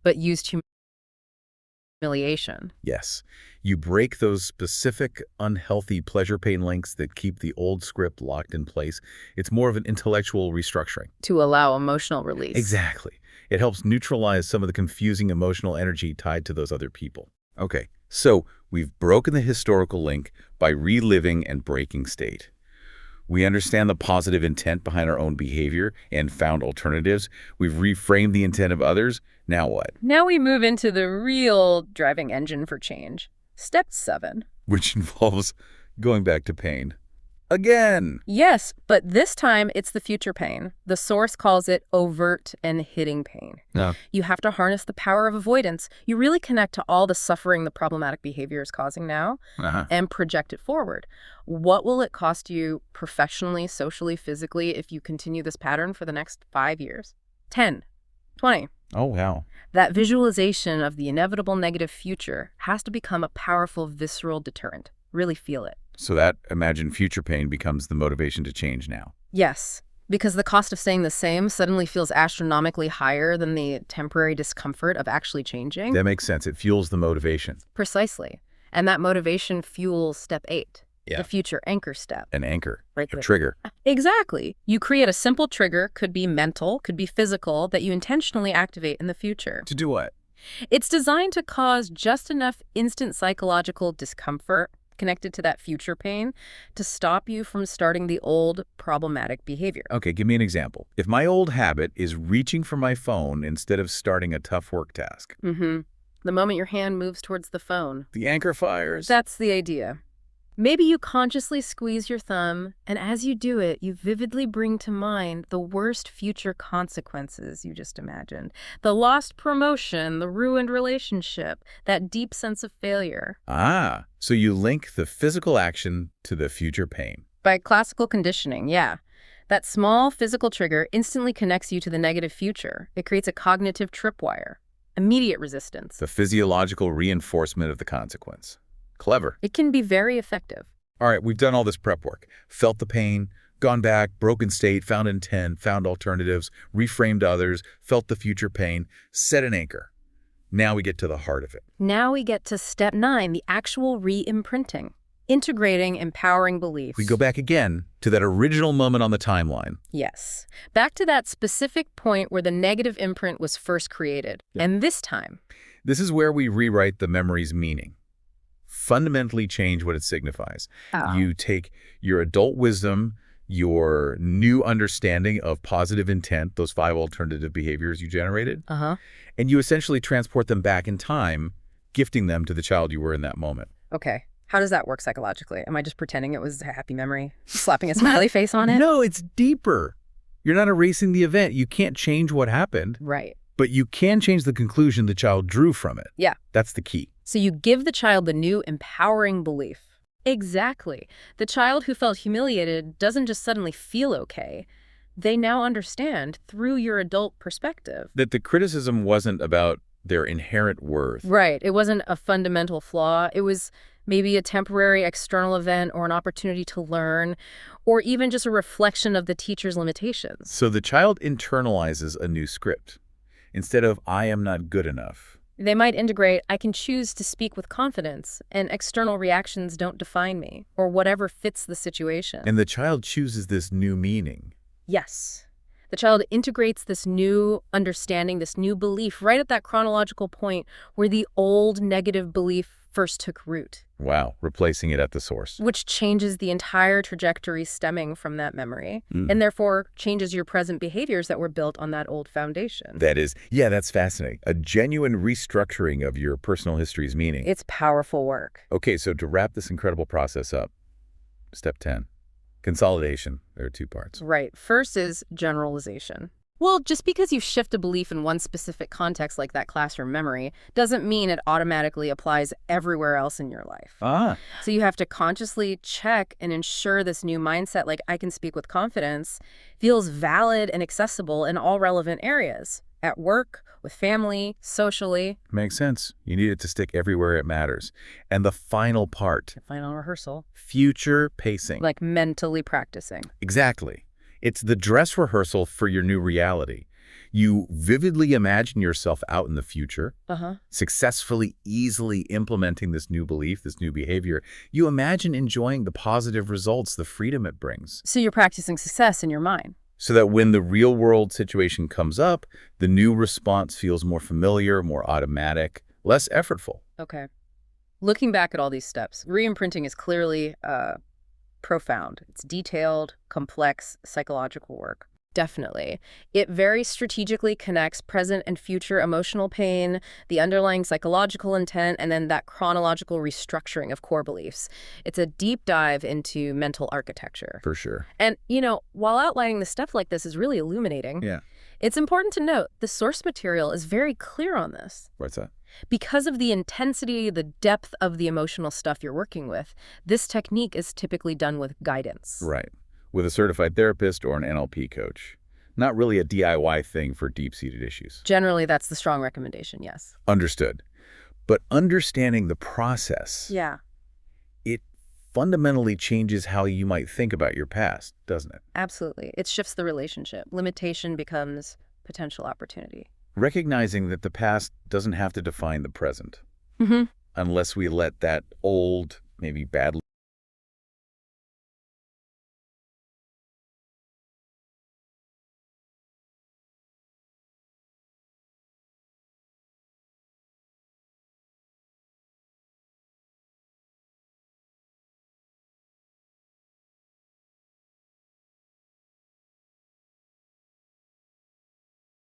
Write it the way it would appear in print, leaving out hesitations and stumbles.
but used humiliation. Yes. You break those specific unhealthy pleasure pain links that keep the old script locked in place. It's more of an intellectual restructuring. To allow emotional release. Exactly. It helps neutralize some of the confusing emotional energy tied to those other people. Okay, so we've broken the historical link by reliving and breaking state. We understand the positive intent behind our own behavior and found alternatives. We've reframed the intent of others. Now what? Now we move into the real driving engine for change. Step 7. Which involves going back to pain. Again! Yes, but this time it's the future pain. The source calls it overt and hitting pain. No. You have to harness the power of avoidance. You really connect to all the suffering the problematic behavior is causing now and project it forward. What will it cost you professionally, socially, physically if you continue this pattern for the next 5 years? 10, 20. Oh, wow. That visualization of the inevitable negative future has to become a powerful, visceral deterrent. Really feel it. So that imagined future pain becomes the motivation to change now. Yes, because the cost of staying the same suddenly feels astronomically higher than the temporary discomfort of actually changing. That makes sense. It fuels the motivation. Precisely. And that motivation fuels step 8, Yeah. the future anchor step. An anchor, Right a there. trigger. Exactly. You create a simple trigger, could be mental, could be physical, that you intentionally activate in the future. To do what? It's designed to cause just enough instant psychological discomfort connected to that future pain to stop you from starting the old problematic behavior. Okay, give me an example. If my old habit is reaching for my phone instead of starting a tough work task. The moment your hand moves towards the phone. The anchor fires. That's the idea. Maybe you consciously squeeze your thumb, and as you do it, you vividly bring to mind the worst future consequences you just imagined. The lost promotion, the ruined relationship, that deep sense of failure. Ah, so you link the physical action to the future pain. By classical conditioning, yeah. That small physical trigger instantly connects you to the negative future. It creates a cognitive tripwire. Immediate resistance. The physiological reinforcement of the consequence. Clever. It can be very effective. All right, we've done all this prep work. Felt the pain, gone back, broken state, found intent, found alternatives, reframed others, felt the future pain, set an anchor. Now we get to the heart of it. Now we get to step 9, the actual re-imprinting. Integrating empowering beliefs. We go back again to that original moment on the timeline. Yes. Back to that specific point where the negative imprint was first created. Yeah. And this time. This is where we rewrite the memory's meaning. Fundamentally change what it signifies. You take your adult wisdom, your new understanding of positive intent, those 5 alternative behaviors you generated, and you essentially transport them back in time, gifting them to the child you were in that moment. Okay. How does that work psychologically? Am I just pretending it was a happy memory? Slapping a smiley face on it? No, it's deeper. You're not erasing the event. You can't change what happened. Right. But you can change the conclusion the child drew from it. Yeah. That's the key. So you give the child the new empowering belief. Exactly. The child who felt humiliated doesn't just suddenly feel okay. They now understand through your adult perspective. That the criticism wasn't about their inherent worth. Right. It wasn't a fundamental flaw. It was maybe a temporary external event or an opportunity to learn, or even just a reflection of the teacher's limitations. So the child internalizes a new script. Instead of, I am not good enough. They might integrate, I can choose to speak with confidence, and external reactions don't define me, or whatever fits the situation. And the child chooses this new meaning. Yes. The child integrates this new understanding, this new belief, right at that chronological point where the old negative belief first took root. Wow, replacing it at the source. Which changes the entire trajectory stemming from that memory, and therefore changes your present behaviors that were built on that old foundation. That is, yeah, that's fascinating. A genuine restructuring of your personal history's meaning. It's powerful work. Okay, so to wrap this incredible process up, step 10, consolidation. There are 2 parts. Right. First is generalization. Well, just because you shift a belief in one specific context like that classroom memory doesn't mean it automatically applies everywhere else in your life. So you have to consciously check and ensure this new mindset, like I can speak with confidence, feels valid and accessible in all relevant areas. At work, with family, socially. Makes sense. You need it to stick everywhere it matters. And the final part. The final rehearsal. Future pacing. Like mentally practicing. Exactly. It's the dress rehearsal for your new reality. You vividly imagine yourself out in the future, successfully, easily implementing this new belief, this new behavior. You imagine enjoying the positive results, the freedom it brings. So you're practicing success in your mind. So that when the real-world situation comes up, the new response feels more familiar, more automatic, less effortful. Okay. Looking back at all these steps, re-imprinting is clearly profound. It's detailed, complex, psychological work. Definitely. It very strategically connects present and future emotional pain, the underlying psychological intent, and then that chronological restructuring of core beliefs. It's a deep dive into mental architecture. For sure. And, while outlining the stuff like this is really illuminating, it's important to note the source material is very clear on this. What's that? Because of the intensity, the depth of the emotional stuff you're working with, this technique is typically done with guidance. Right. With a certified therapist or an NLP coach. Not really a DIY thing for deep-seated issues. Generally, that's the strong recommendation, yes. Understood. But understanding the process, it fundamentally changes how you might think about your past, doesn't it? Absolutely. It shifts the relationship. Limitation becomes potential opportunity. Recognizing that the past doesn't have to define the present. Unless we let that old, maybe bad